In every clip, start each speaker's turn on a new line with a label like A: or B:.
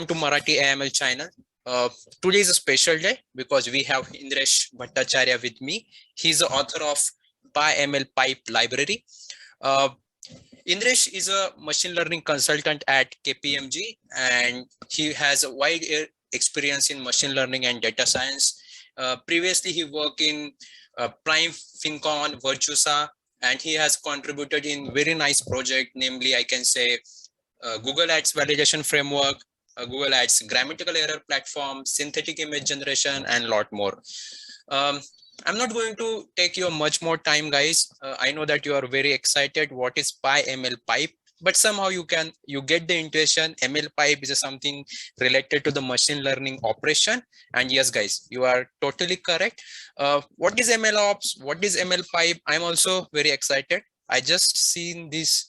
A: Welcome to Marathi AML channel. Today is a special day because we have Indresh Bhattacharya with me. He's the author of PyMLPipe library. Indresh is a machine learning consultant at KPMG, and he has a wide experience in machine learning and data science. Previously, he worked in Prime, FinCon, Virtusa, and he has contributed in very nice project, namely I can say Google Ads validation framework, Google Ads grammatical error platform, synthetic image generation, and a lot more. I'm not going to take you much more time, guys. I know that you are very excited. What is PyMLPipe? But somehow you get the intuition. MLPipe is something related to the machine learning operation. And yes, guys, you are totally correct. What is MLOps? What is MLPipe? I'm also very excited. I just seen this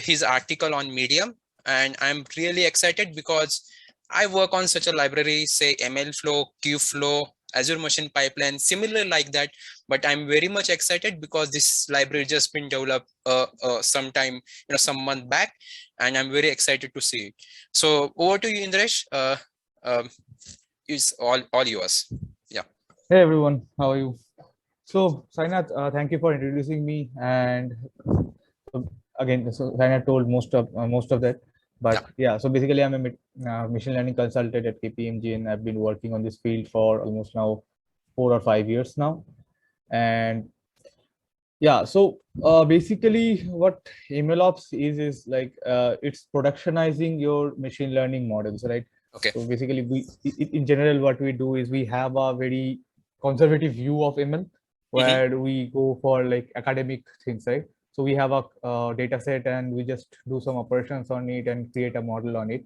A: his article on Medium, and I'm really excited because I work on such a library, say MLflow, Kubeflow, Azure Machine Pipeline, similar like that. But I'm very much excited because this library just been developed sometime, some month back, and I'm very excited to see it. So over to you, Indresh. It's all yours. Yeah.
B: Hey everyone, how are you? So Sainath, thank you for introducing me. And again, so Sainath told most of that. But yeah, so basically I'm a machine learning consultant at KPMG, and I've been working on this field for almost now 4 or 5 years now. And yeah, so basically what MLOps is like it's productionizing your machine learning models, right?
A: Okay.
B: So basically in general, what we do is we have a very conservative view of ML where we go for like academic things, right? So we have a data set and we just do some operations on it and create a model on it.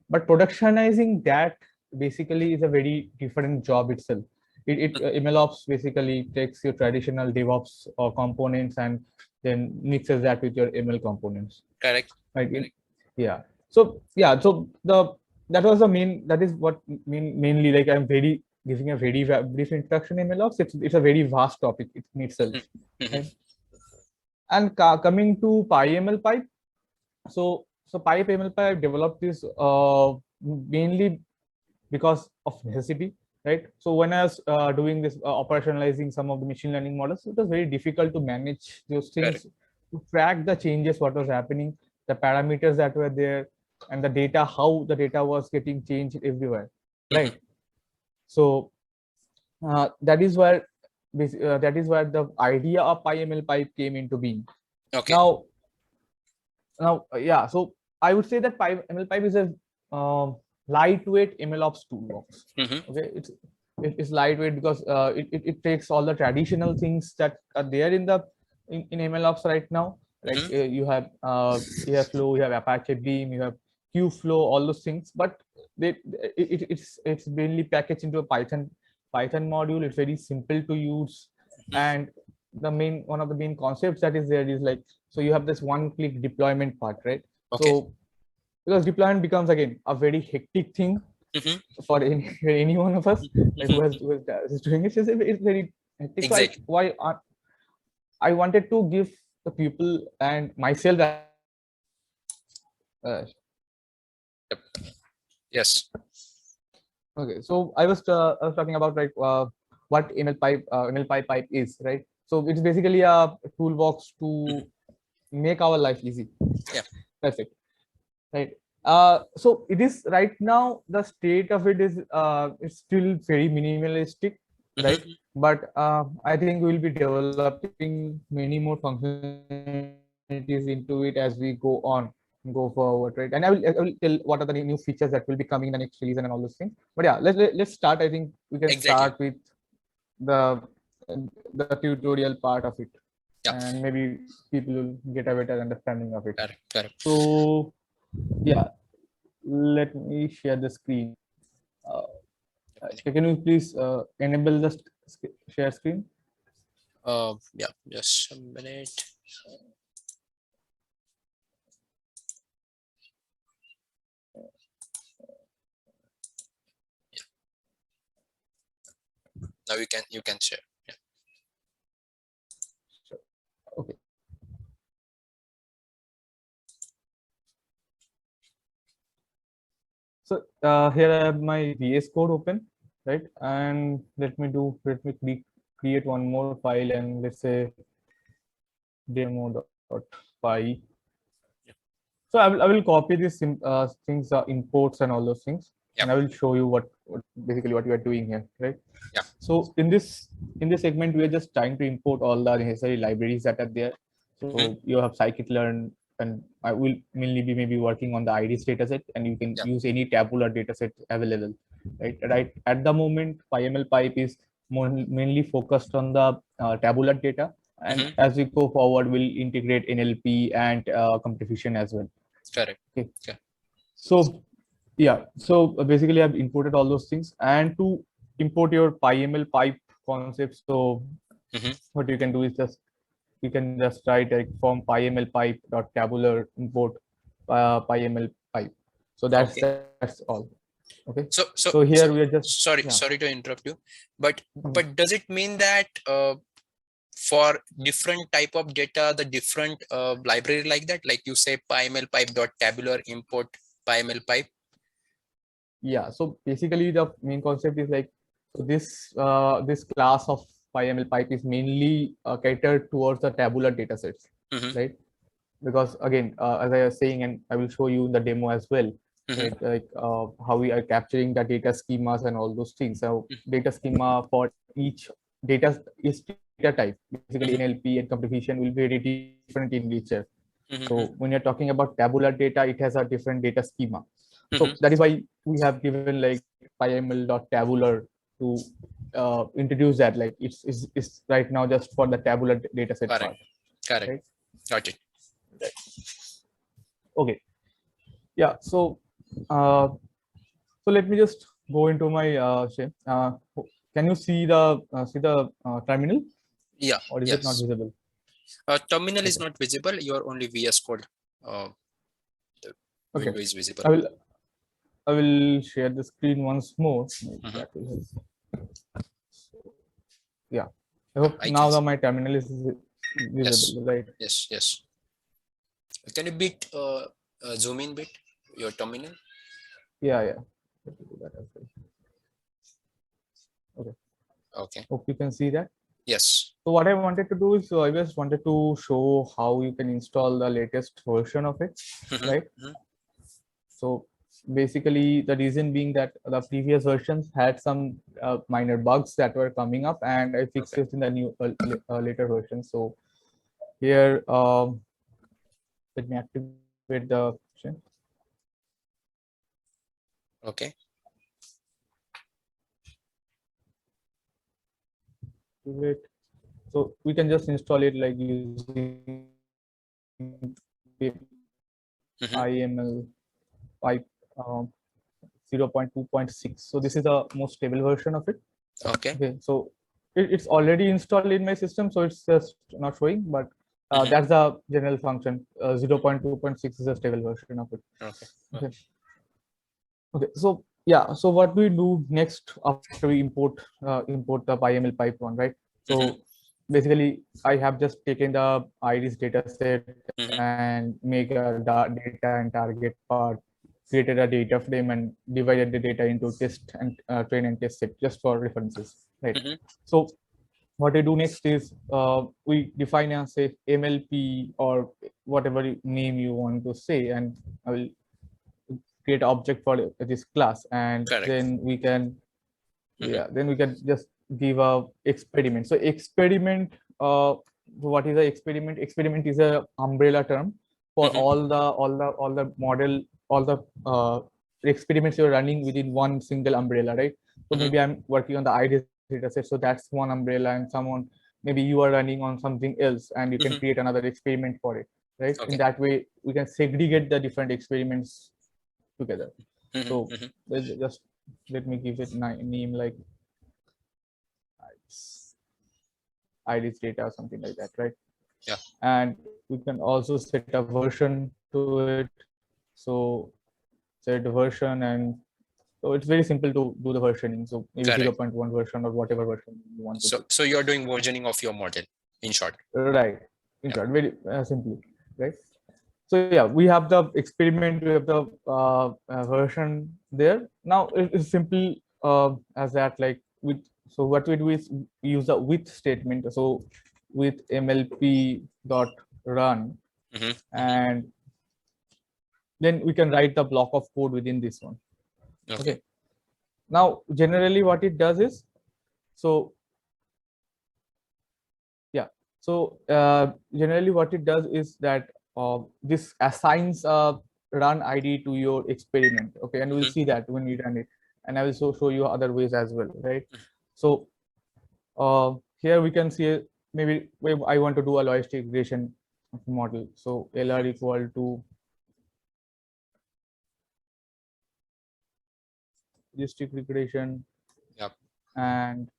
B: But productionizing that basically is a very different job itself. MLOps basically takes your traditional DevOps or components and then mixes that with your ML components.
A: Correct.
B: Right. Yeah. So yeah. So that is what mainly, like, I'm giving a very brief introduction in MLOps. It's a very vast topic in itself. Right? And coming to PyMLPipe, so PyMLPipe developed this mainly because of necessity, right? So when I was doing this operationalizing some of the machine learning models, it was very difficult to manage those things, to track the changes, what was happening, the parameters that were there, and the data, how the data was getting changed everywhere, right? So that is where the idea of PyMLPipe came into being.
A: Okay.
B: Now, yeah. So I would say that PyMLPipe is a lightweight MLOps toolbox. Okay, it's lightweight because it takes all the traditional things that are there in MLOps right now. Like you have Flow, you have Apache Beam, you have Kubeflow, all those things. But it's mainly packaged into a Python module. It's very simple to use, and one of the main concepts that is there is like, so you have this one-click deployment part, right?
A: Okay.
B: So because deployment becomes again a very hectic thing for any one of us like who is doing it. It's very hectic.
A: Exactly.
B: So why I wanted to give the people and myself
A: yes.
B: Okay, so I was talking about like what MLPipe is, right? So it's basically a toolbox to make our life easy.
A: Yeah,
B: that's it, right? So it is right now, the state of it is it's still very minimalistic, right? But I think we'll be developing many more functionalities into it as we go forward, right? And I will tell what are the new features that will be coming in the next release and all those things. But yeah, let's start. I think we can start with the tutorial part of it, and maybe people will get a better understanding of it.
A: Correct.
B: So yeah, let me share the screen. Can you please enable the share screen?
A: Yeah, just a minute. Now you can share. Yeah.
B: Okay. So here I have my VS Code open, right? And let me create one more file, and let's say demo.py. So I will copy these things, imports and all those things,
A: Yeah.
B: and I will show you what basically what we are doing here, right?
A: Yeah.
B: So in this segment, we are just trying to import all the necessary libraries that are there. So you have scikit-learn, and I will mainly be maybe working on the IDs dataset, and you can use any tabular dataset available, right? Right at the moment, PyMLPipe is mainly focused on the tabular data, and as we go forward, we'll integrate NLP and computer vision as well.
A: Correct.
B: Okay.
A: Okay.
B: So yeah, so basically I've imported all those things, and to import your PyMLPipe concept, so what you can do is you can just write like from PyMLPipe.tabular import PyMLPipe. So that's all. Okay. So here we are just
A: sorry to interrupt you, but does it mean that for different type of data, the different library like that, like you say PyMLPipe.tabular import PyMLPipe?
B: Yeah, so basically the main concept is like, so this class of PyMLPipe is mainly catered towards the tabular data sets, right? Because again, as I was saying, and I will show you in the demo as well, right? Like how we are capturing the data schemas and all those things. So data schema for each data type, basically NLP and computer vision will be very different in nature. So when you're talking about tabular data, it has a different data schema. So that is why we have given like PyML.tabular to introduce that. Like it's right now just for the tabular data set part.
A: Correct. Right? Got it.
B: Right. Okay. Yeah. So let me just go into my can you see the terminal?
A: Yeah.
B: Or is it not visible?
A: Terminal is not visible. Your only VS Code the window is visible.
B: I will share the screen once more. That will help. So, yeah. I hope now my terminal is visible, right?
A: Yes. Yes. Can you bit zoom in bit your terminal?
B: Yeah. Let me do that as well. Okay.
A: Okay.
B: Hope you can see that.
A: Yes.
B: So what I wanted to do is, I just wanted to show how you can install the latest version of it, right? So basically, the reason being that the previous versions had some minor bugs that were coming up, and I fixed it in the new later version. So here, let me activate the option.
A: Okay.
B: So we can just install it like using PyML pipe 0.2.6. So this is the most stable version of it.
A: Okay.
B: So it's already installed in my system, so it's just not showing, but that's the general function. 0.2.6 is a stable version of it. Okay. So yeah. So what we do next after we import the PyMLPipe one, right? So basically, I have just taken the IDs data set and make a data and target part, created a data frame, and divided the data into test and train and test set just for references, right? So what I do next is we define a say MLP or whatever name you want to say, and I will create an object for this class, and then we can just give a experiment. So experiment, what is a experiment? Experiment is a umbrella term for all the experiments you're running within one single umbrella, right? So maybe I'm working on the IDs dataset, so that's one umbrella, and maybe you are running on something else, and you can create another experiment for it, right? In that way, we can segregate the different experiments together. So just let me give it name like IDs data or something like that, right?
A: Yeah.
B: And we can also set a version to it. So set the version, and so it's very simple to do the versioning. So maybe 0.1 version or whatever version you want to do.
A: So you're doing versioning of your model, in short.
B: Right. In short, very simply, right? So yeah, we have the experiment, we have the version there. Now it is simple as that, like with, so what we do is use the with statement. So with MLP dot run, and then we can write the block of code within this one. Okay. Now generally what it does is, so yeah, so generally what it does is that this assigns a run ID to your experiment. Okay, and we'll see that when we run it, and I will show you other ways as well, right? So here we can see maybe I want to do a logistic regression model. So LR equal to logistic regression.
A: Yep.
B: And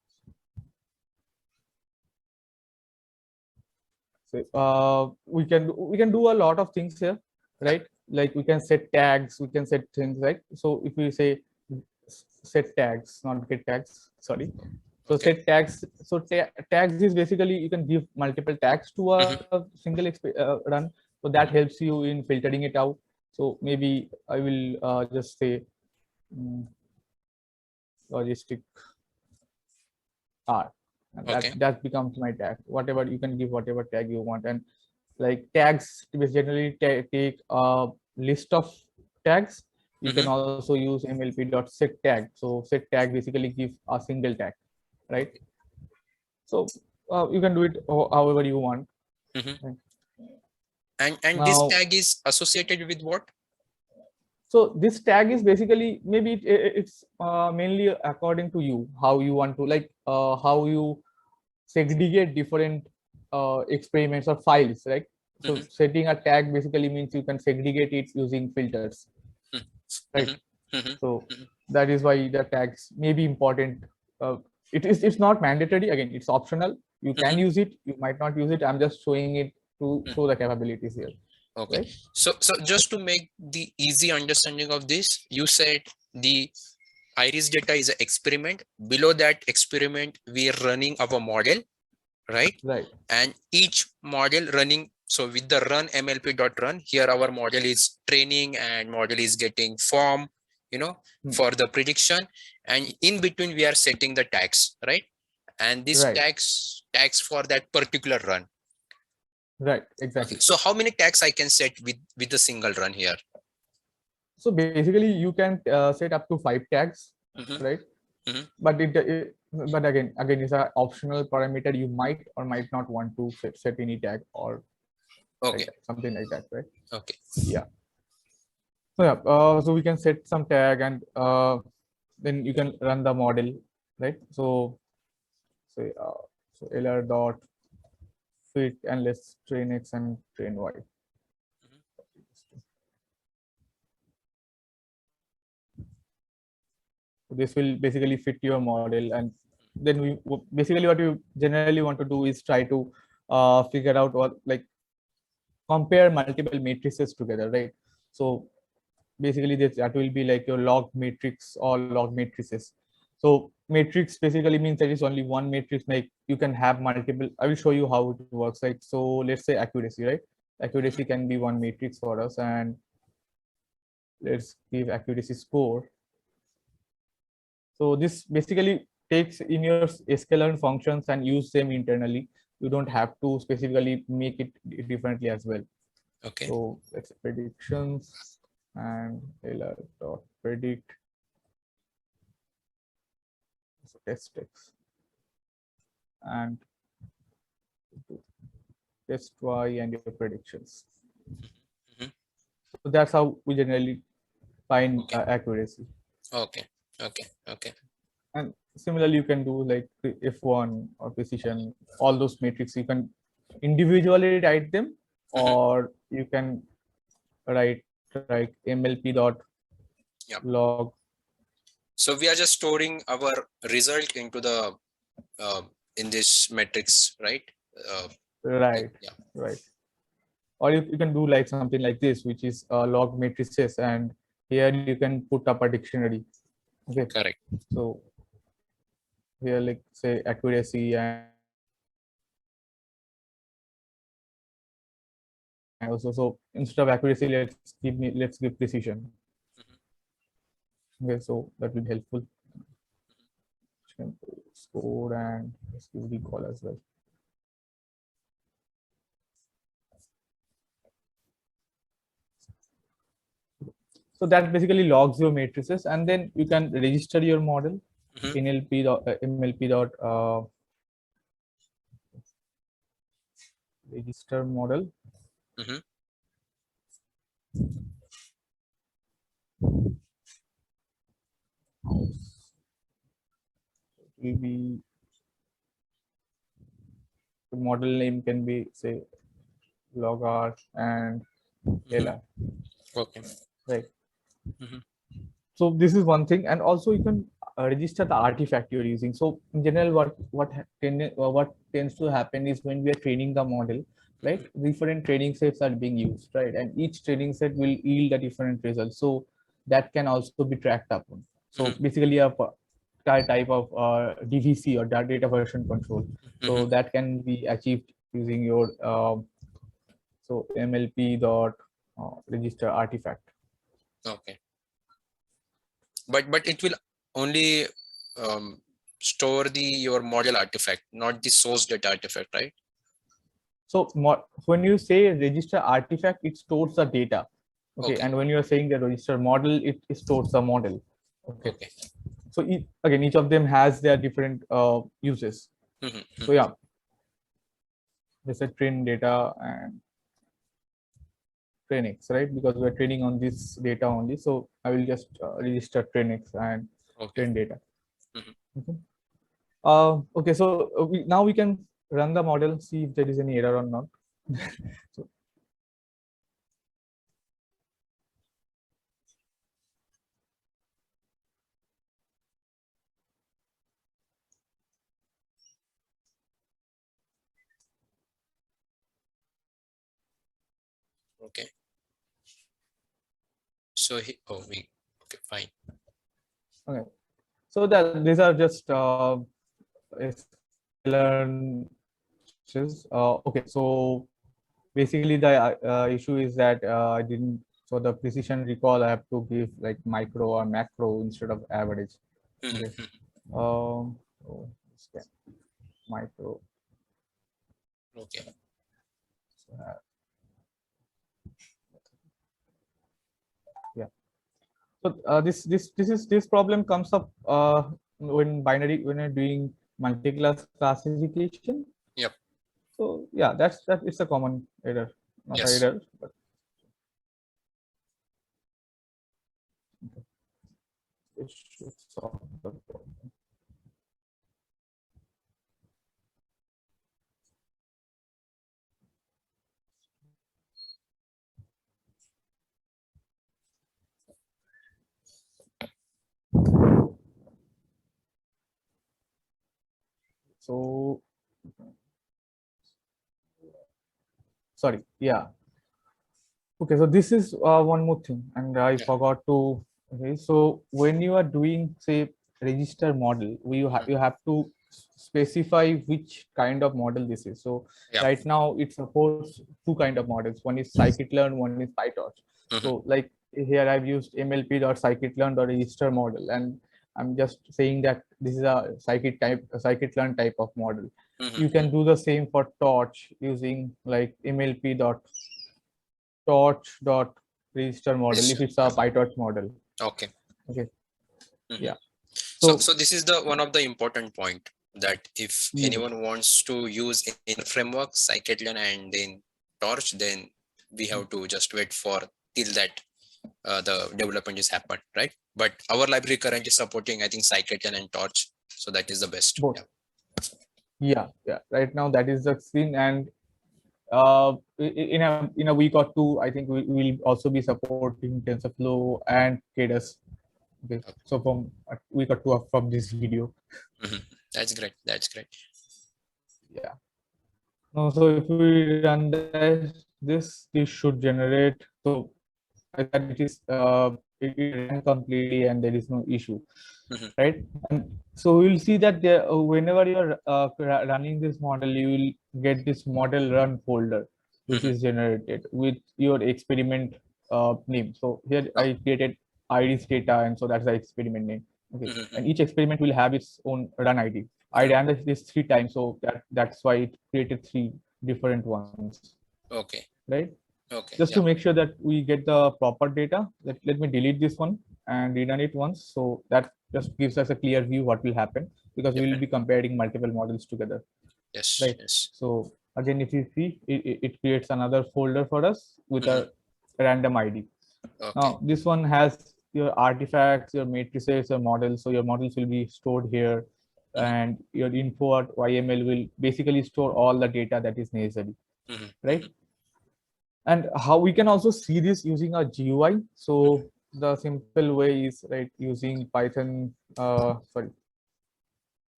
B: so we can do a lot of things here, right? Like we can set tags, we can set things, right? So if we say set tags, not get tags, sorry. So set tags. So tags is basically you can give multiple tags to a single run. So that helps you in filtering it out. So maybe I will just say logistic R. And that becomes my tag. Whatever you can give, whatever tag you want, and like tags generally take a list of tags. You can also use MLP.set tag. So set tag basically gives a single tag, right? So you can do it however you want.
A: Right? And now, this tag is associated with what?
B: So this tag is basically, maybe it's mainly according to you, how you want to, like how you segregate different experiments or files, right? So setting a tag basically means you can segregate it using filters, right? So that is why the tags may be important. It's not mandatory. Again, it's optional. You can use it. You might not use it. I'm just showing it to show the capabilities here.
A: Okay. Right? So just to make the easy understanding of this, you said the iris data is an experiment. Below that experiment, we are running our model, right?
B: Right.
A: And each model running. So with the run MLP.run, here our model is training and model is getting form, for the prediction. And in between, we are setting the tags, right? And this tags for that particular run.
B: Right, exactly.
A: Okay. So how many tags I can set with a single run here?
B: So basically you can set up to 5 tags, right? But but again it's an optional parameter. You might or might not want to set any tag or like something like that, right?
A: Okay.
B: Yeah. So yeah, so we can set some tag, and then you can run the model, right? So say so LR dot fit, and let's train X and train Y. This will basically fit your model, and then we basically what you generally want to do is try to figure out what, like, compare multiple matrices together, right? So basically that will be like your log matrix or log matrices. So matrix basically means there is only one matrix. Like you can have multiple. I will show you how it works. Like, so let's say accuracy, right? Accuracy can be one matrix for us, and let's give accuracy score. So this basically takes in your scikit-learn functions and use them internally. You don't have to specifically make it differently as well.
A: Okay.
B: So let's say predictions and LR.predict. So test X and test Y and your predictions. So that's how we generally find accuracy.
A: Okay. Okay. Okay.
B: And similarly, you can do like F1 or precision, all those metrics. You can individually write them, or you can write like MLP dot log.
A: So we are just storing our result into the in this matrix, right?
B: Right. Yeah. Right. Or you can do like something like this, which is log matrices, and here you can put up a dictionary. Okay.
A: Correct.
B: So here, like say accuracy and also. So instead of accuracy, let's give precision. Okay, so that will be helpful. Score and let's give recall as well. So that basically logs your matrices, and then you can register your model. MLP dot register model.
A: Mm-hmm.
B: It will be, the model name can be say logr and lr.
A: Okay.
B: Right.
A: Mm-hmm.
B: So this is one thing, and also you can register the artifact you're using. So in general, what tends to happen is when we are training the model, right? Different training sets are being used, right? And each training set will yield a different result. So that can also be tracked upon. So basically a type of DVC or data version control. So that can be achieved using your so MLP dot register artifact.
A: Okay. But it will only store your model artifact, not the source data artifact, right?
B: So when you say register artifact, it stores the data. Okay. And when you're saying the register model, it stores the model. Okay. So again, each of them has their different uses. So yeah, there's a train data and trainx, right? Because we're training on this data only. So I will just register trainx and train data. Okay. Okay. So now we can run the model, see if there is any error or not. So,
A: okay. So okay, fine.
B: okay. So that these are just learn. Okay, so basically the issue is that I didn't. So the precision recall, I have to give like micro or macro instead of average. Okay. So micro.
A: Okay.
B: Yeah. So this problem comes up when you're doing multi-class classification.
A: Yep.
B: So yeah, it's a common error, not an error, but it should solve the problem. So sorry, yeah. Okay, so this is one more thing, and I forgot to. Okay, so when you are doing say register model, you have to specify which kind of model this is. So right now it supports two kind of models. One is scikit-learn, one is pytorch. So like here I've used MLP.scikit-learn.register model, and I'm just saying that this is a scikit-learn type of model. You can do the same for torch using like MLP.torch.register model if it's a pytorch model.
A: Okay.
B: Okay. Yeah.
A: So this is the one of the important point, that if anyone wants to use in framework scikit-learn and then torch, then we have to just wait for till that the development is happened, right? But our library currently supporting, I think, scikit-learn and torch, so that is the best.
B: Both. Yeah. Right now that is the thing, and in a week or two, I think we will also be supporting TensorFlow and Keras. Okay. So from a week or two from this video.
A: That's great. That's great.
B: Yeah. No, so if we run this should generate. So that it is it ran completely and there is no issue, right? And so we'll see that whenever you're running this model, you will get this model run folder. which is generated with your experiment name. So here I created iris data, and so that's the experiment name. Okay, and each experiment will have its own run ID. I ran this 3 times, so that's why it created 3 different ones.
A: Okay.
B: Right.
A: Okay.
B: Just to make sure that we get the proper data, let me delete this one and rerun it once. So that just gives us a clear view what will happen, because we will be comparing multiple models together.
A: Yes.
B: Right.
A: Yes.
B: So again, if you see, it creates another folder for us with a random ID.
A: Okay.
B: Now this one has your artifacts, your matrices, your models. So your models will be stored here, and your info at YML will basically store all the data that is necessary. Right. And how we can also see this using a GUI. So the simple way is, right, using Python,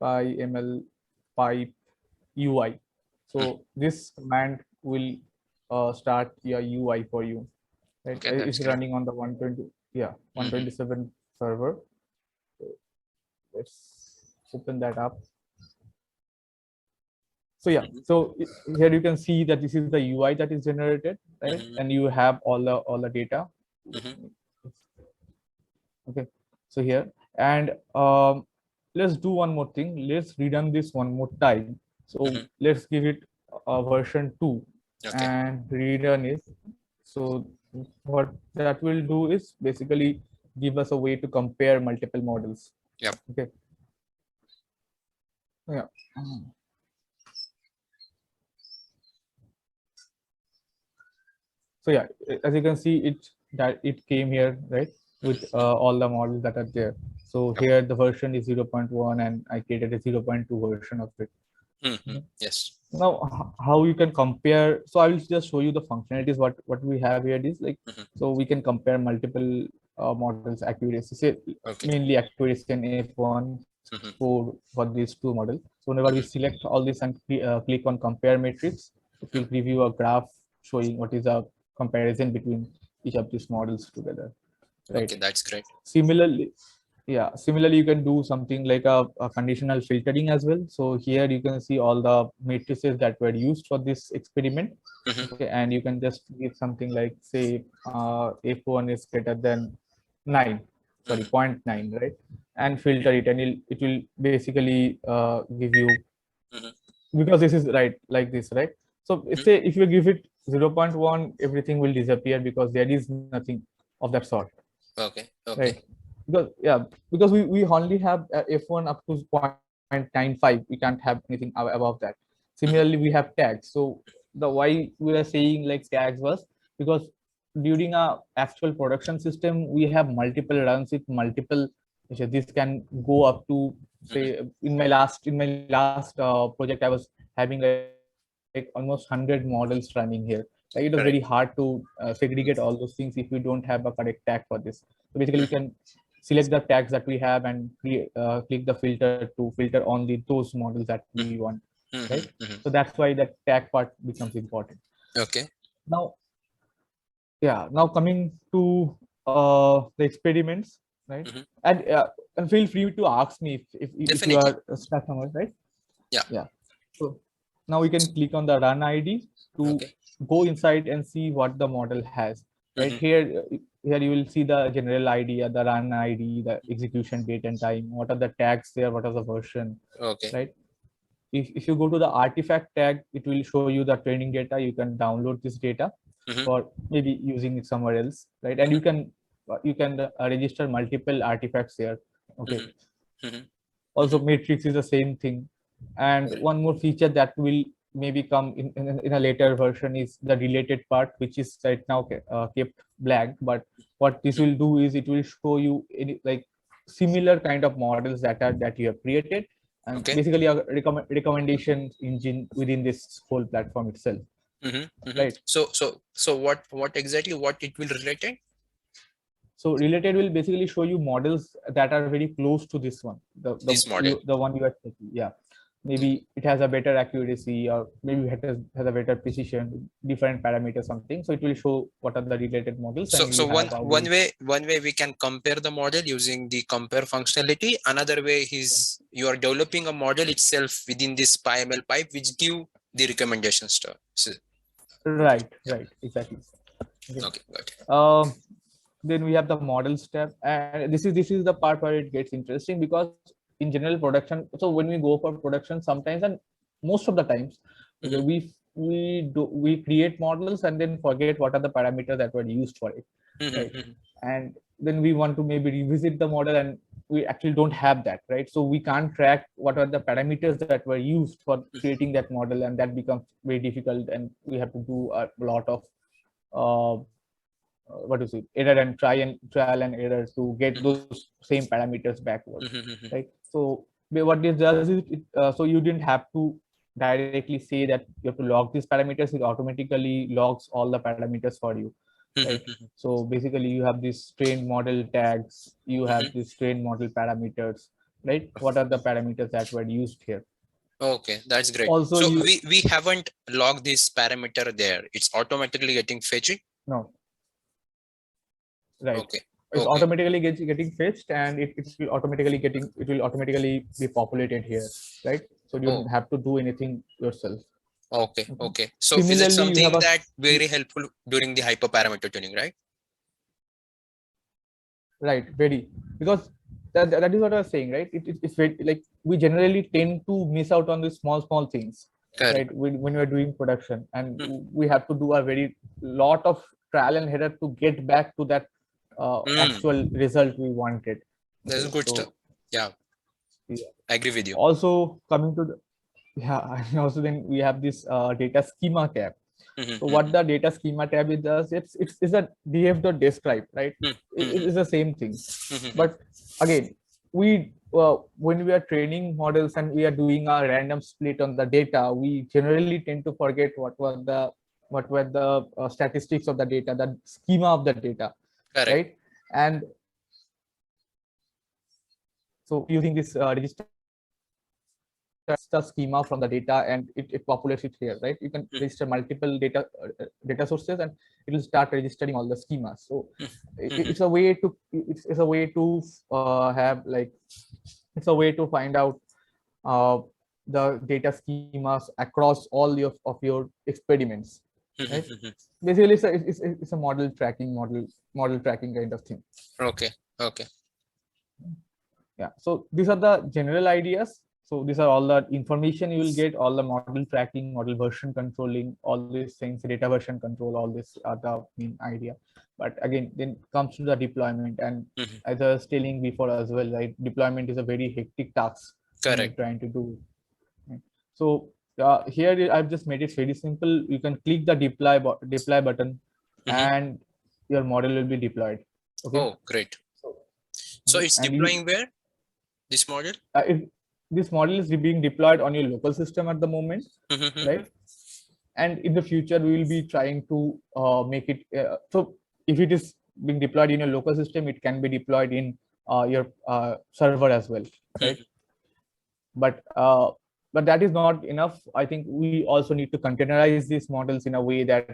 B: PyMLPipe UI. So this command will start your UI for you. Right?
A: Okay,
B: It's running on the 127 server. So let's open that up. So yeah, so here you can see that this is the UI that is generated, right? And you have all the data. Okay, so here, and let's do one more thing. Let's rerun this one more time. So let's give it a version 2 and rerun it. So what that will do is basically give us a way to compare multiple models.
A: Yeah.
B: Okay. Yeah. So yeah, as you can see, it came here, right, with all the models that are there. So here the version is 0.1, and I created a 0.2 version of it.
A: Yes.
B: Now, how you can compare? So I will just show you the functionalities. What we have here is like, so we can compare multiple models accuracy. Say mainly accuracy and F1 for these 2 models. So whenever we select all this and click on compare matrix, it will give you a graph showing what is a comparison between each of these models together. Right.
A: Okay, that's great.
B: Similarly, you can do something like a conditional filtering as well. So here you can see all the matrices that were used for this experiment. Okay, and you can just give something like, say, F1 is greater than 9, sorry, 0.9, right? And filter it, and it will basically give you, because this is right like this, right? So say if you give it 0.1, everything will disappear because there is nothing of that sort.
A: Okay.
B: Right. Because we only have F1 up to 0.95. We can't have anything above that. Similarly, we have tags. So the why we are saying like tags was because during a actual production system, we have multiple runs with multiple. This can go up to, say, in my last project, I was having like almost 100 models running here. Like it was very hard to segregate all those things if we don't have a correct tag for this. So basically, we can select the tags that we have and click the filter to filter only those models that we want. Right. So that's why that tag part becomes important.
A: Okay.
B: Now, now coming to the experiments, right? And feel free to ask me if you are stuck somewhere, right? Yeah. So now we can click on the run ID to go inside and see what the model has. Right here you will see the general ID, the run ID, the execution date and time. What are the tags there? What are the version?
A: Okay.
B: Right. If you go to the artifact tag, it will show you the training data. You can download this data for maybe using it somewhere else, right? And you can register multiple artifacts here. Okay. Also, matrix is the same thing. And one more feature that will maybe come in a later version is the related part, which is right now kept blank. But what this will do is it will show you any like similar kind of models that you have created, and basically a recommendation engine within this whole platform itself. Right.
A: So what exactly what it will related?
B: So related will basically show you models that are very close to this one,
A: This model.
B: the one you are checking. Yeah, maybe it has a better accuracy, or maybe it has a better precision, different parameters, something. So it will show what are the related models.
A: So one way we can compare the model using the compare functionality. Another way is you are developing a model itself within this PyMLPipe, which give the recommendation stuff. So,
B: Right, exactly. Okay.
A: Okay, got it.
B: Then we have the models tab, and this is the part where it gets interesting, because in general production, so when we go for production sometimes, and most of the times, okay, we create models and then forget what are the parameters that were used for it, right? And then we want to maybe revisit the model, and we actually don't have that, right? So we can't track what are the parameters that were used for creating that model, and that becomes very difficult, and we have to do a lot of what is it, trial and error to get those same parameters backwards, right? So what this does is so you didn't have to directly say that you have to log these parameters. It automatically logs all the parameters for you, right? So basically you have these trained model tags, you have these trained model parameters, right? What are the parameters that were used here?
A: Okay, that's great.
B: Also,
A: so we haven't logged this parameter there. It's automatically getting fetched.
B: No. Right.
A: Okay.
B: It's
A: Okay.
B: automatically getting fetched, and it will automatically be populated here, right? So you don't have to do anything yourself.
A: Okay. Okay. So
B: Similarly,
A: is it
B: you
A: something
B: have
A: that very helpful during the hyperparameter tuning, right?
B: Right, very, because that is what I was saying, right? It's very, like, we generally tend to miss out on these small things,
A: Correct.
B: right? When we are doing production, and we have to do a very lot of trial and error to get back to that actual result we wanted.
A: That's
B: Okay,
A: good
B: so,
A: stuff. Yeah, I agree with you.
B: Also coming to the, and also then we have this data schema tab. So what the data schema tab it does, it's a df.describe, right? It is the same thing, but again, we when we are training models and we are doing a random split on the data, we generally tend to forget what were the statistics of the data, the schema of the data.
A: Correct.
B: Right? And so using this register the schema from the data, and it populates it here, right? You can register multiple data sources, and it will start registering all the schemas. So it's a way to have, like, it's a way to find out the data schemas across all of your experiments, right? Basically it's a model tracking kind of thing.
A: Okay. Okay.
B: Yeah, so these are the general ideas. So these are all the information you will get, all the model tracking, model version controlling, all these things, data version control, all this are the main idea. But again, then comes to the deployment, and as I was telling before as well, right? Deployment is a very hectic task.
A: Correct.
B: Trying to do. Right? So here I've just made it very simple. You can click the deploy button, and your model will be deployed. Okay.
A: Oh, great. So it's deploying where? This model?
B: This model is being deployed on your local system at the moment, right? And in the future, we will be trying to make it so if it is being deployed in your local system, it can be deployed in your server as well, right? But that is not enough. I think we also need to containerize these models in a way that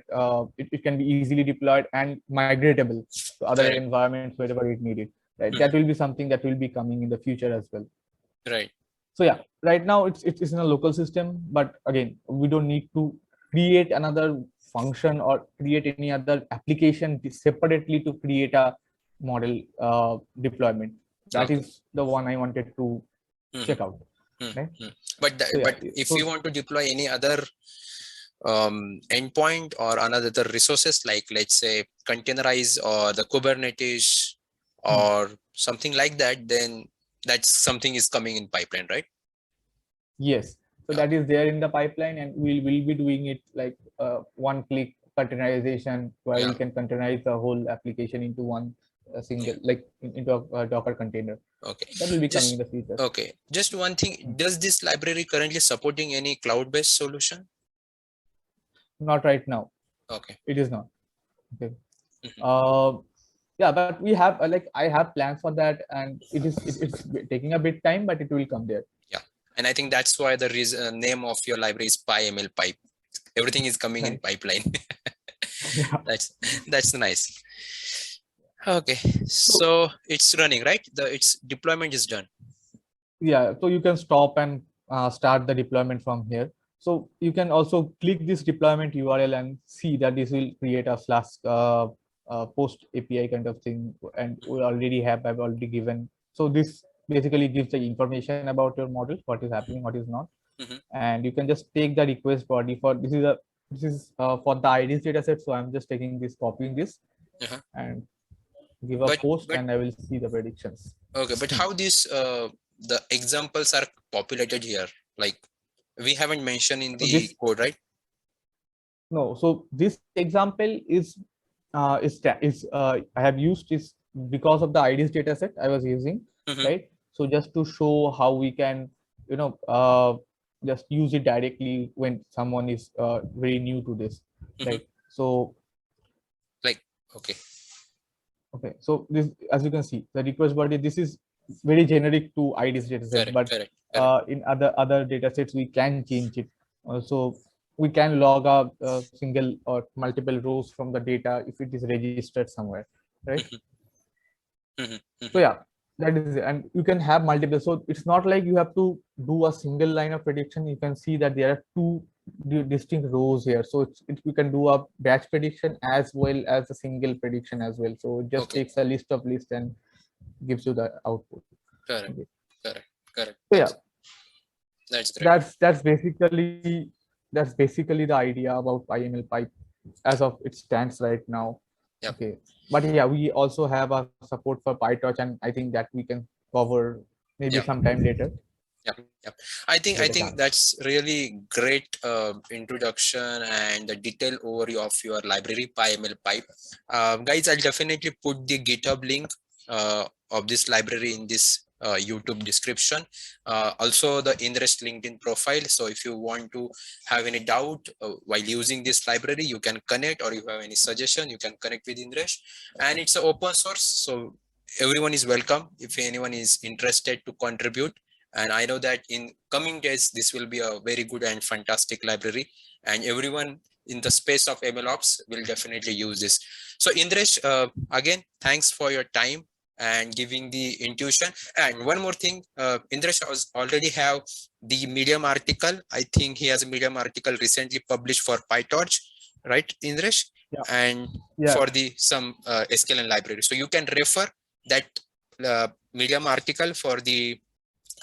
B: it can be easily deployed and migratable to other environments wherever it needed. Right? That will be something that will be coming in the future as well.
A: Right.
B: So yeah, right now it's in a local system, but again, we don't need to create another function or create any other application separately to create a model deployment. That is the one I wanted to check out. Right?
A: But if you want to deploy any other endpoint or another resources, like let's say containerize or the Kubernetes or something like that, then that's something is coming in pipeline, right?
B: Yes. So that is there in the pipeline, and we'll be doing it like one-click containerization, where we can containerize the whole application into one single, like into a Docker container.
A: Okay.
B: That will be coming in the future.
A: Okay. Just one thing. Does this library currently supporting any cloud-based solution?
B: Not right now.
A: Okay.
B: It is not. Okay. Yeah, but we have I have plans for that, and it's taking a bit time, but it will come there.
A: Yeah, and I think that's why the name of your library is PyMLPipe. Everything is coming in pipeline.
B: Yeah.
A: That's nice. Okay, so it's running, right? Its deployment is done.
B: Yeah, so you can stop and start the deployment from here. So you can also click this deployment URL and see that this will create a post API kind of thing. And I've already given. So this basically gives the information about your model, what is happening, what is not. And you can just take the request body for this is for the IDs dataset. So I'm just taking this, copying this, and give a post, and I will see the predictions.
A: Okay, but how these the examples are populated here? Like we haven't mentioned in the code, right?
B: No. So this example is I have used is because of the IDs dataset I was using, right? So just to show how we can, just use it directly when someone is very new to this, right? So okay, so this, as you can see, the request body, this is very generic to IDs dataset, but in other datasets we can change it. Also, we can log a single or multiple rows from the data if it is registered somewhere, right? So yeah, that is it. And you can have multiple. So it's not like you have to do a single line of prediction. You can see that there are two distinct rows here. So you can do a batch prediction as well as a single prediction as well. So it just takes a list and gives you the output.
A: Correct.
B: So yeah,
A: that's great.
B: That's basically the idea about PyMLPipe as of it stands right now. Okay, but yeah, we also have a support for PyTorch, and I think that we can cover maybe sometime later.
A: I think that's really great introduction and the detailed overview of your library PyMLPipe. Guys, I'll definitely put the GitHub link of this library in this YouTube description. Also the Indresh LinkedIn profile. So if you want to have any doubt while using this library, you can connect, or you have any suggestion, you can connect with Indresh. And it's an open source, so everyone is welcome if anyone is interested to contribute. And I know that in coming days, this will be a very good and fantastic library, and everyone in the space of MLOps will definitely use this. So Indresh, again, thanks for your time and giving the intuition. And one more thing, Indresh already have the Medium article. I think he has a Medium article recently published for PyTorch, right, Indresh? And for the some sklearn library. So you can refer that Medium article for the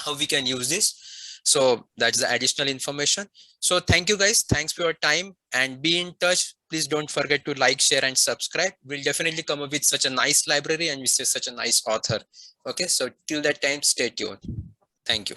A: how we can use this. So that's the additional information. So thank you guys. Thanks for your time, and be in touch. Please don't forget to like, share, and subscribe. We'll definitely come up with such a nice library and we say such a nice author. Okay, so till that time, stay tuned. Thank you.